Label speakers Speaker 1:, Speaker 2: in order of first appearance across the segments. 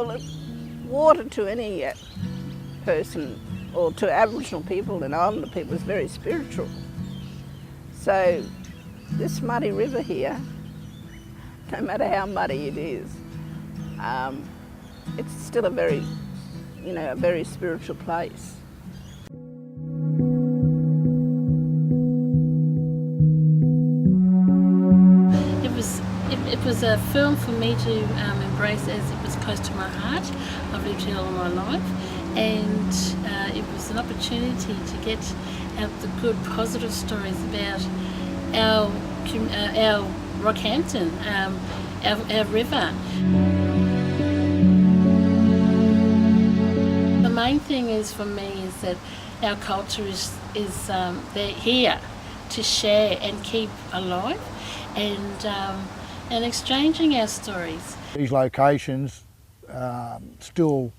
Speaker 1: Well, water to any person, or to Aboriginal people and Islander people, is very spiritual. So this muddy river here, no matter how muddy it is, it's still a very, a very spiritual place.
Speaker 2: It was a film for me to embrace, as it was close to my heart. I've lived here all my life, and it was an opportunity to get out the good, positive stories about our Rockhampton, our river. The main thing is for me is that our culture is they're here to share and keep alive, and exchanging our stories.
Speaker 3: These locations still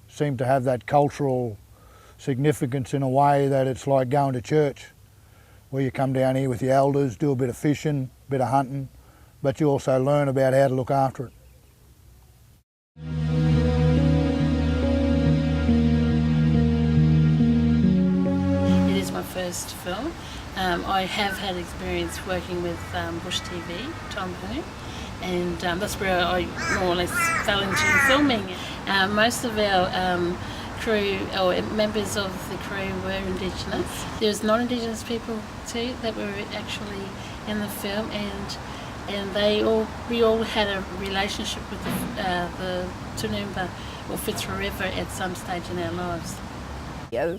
Speaker 3: seem to have that cultural significance in a way that it's like going to church, where you come down here with the elders, do a bit of fishing, a bit of hunting, but you also learn about how to look after it.
Speaker 2: It is my first film. I have had experience working with Bush TV, Tom Hoon, and that's where I more or less fell into filming. Most of our crew, or members of the crew, were Indigenous. There was non-Indigenous people too that were actually in the film, and we all had a relationship with the Toonooba or Fitzroy River at some stage in our lives.
Speaker 1: Yeah,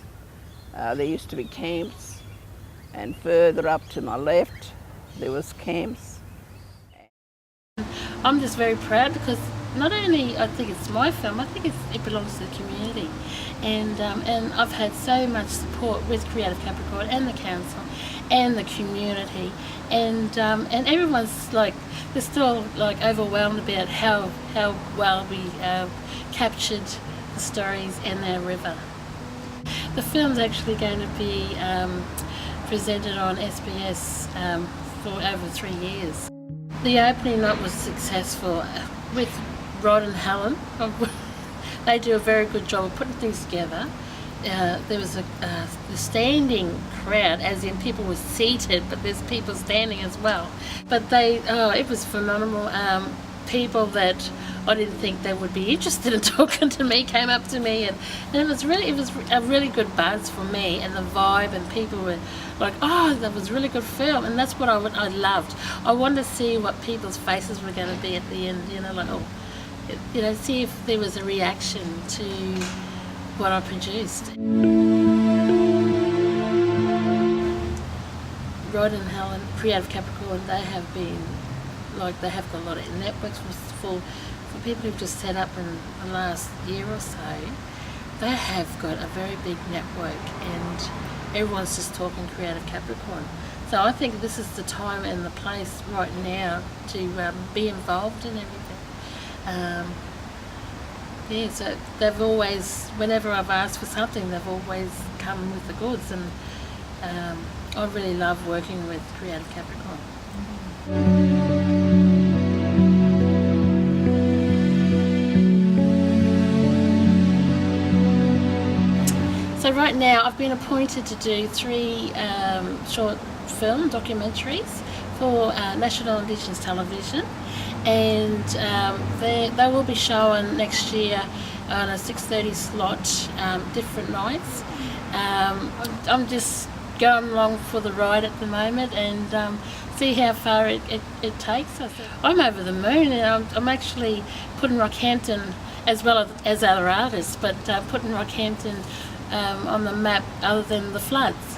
Speaker 1: there used to be camps, and further up to my left there was camps.
Speaker 2: I'm just very proud because not only I think it's my film, I think it belongs to the community, and I've had so much support with Creative Capricorn and the council and the community, and everyone's like, they're still like overwhelmed about how well we captured the stories in our river. The film's actually going to be presented on SBS for over 3 years. The opening night was successful with Rod and Helen. They do a very good job of putting things together. There was a standing crowd, as in people were seated, but there's people standing as well. But it was phenomenal. People that I didn't think they would be interested in talking to me came up to me, and it was a really good buzz for me, and the vibe, and people were like, oh, that was a really good film, and that's what I loved. I wanted to see what people's faces were going to be at the end, like, oh, see if there was a reaction to what I produced. Rod and Helen, Creative Capricorn, they have got a lot of networks for people who've just set up in the last year or so. They have got a very big network, and everyone's just talking Creative Capricorn. So I think this is the time and the place right now to be involved in everything. So they've always, whenever I've asked for something, they've always come with the goods, and I really love working with Creative Capricorn. So right now I've been appointed to do 3 short film documentaries for National Indigenous Television, and they will be shown next year on a 6:30 slot, different nights. I'm just going along for the ride at the moment, and see how far it takes us. I'm over the moon, and I'm actually putting Rockhampton, as well as other artists, but putting Rockhampton on the map other than the floods.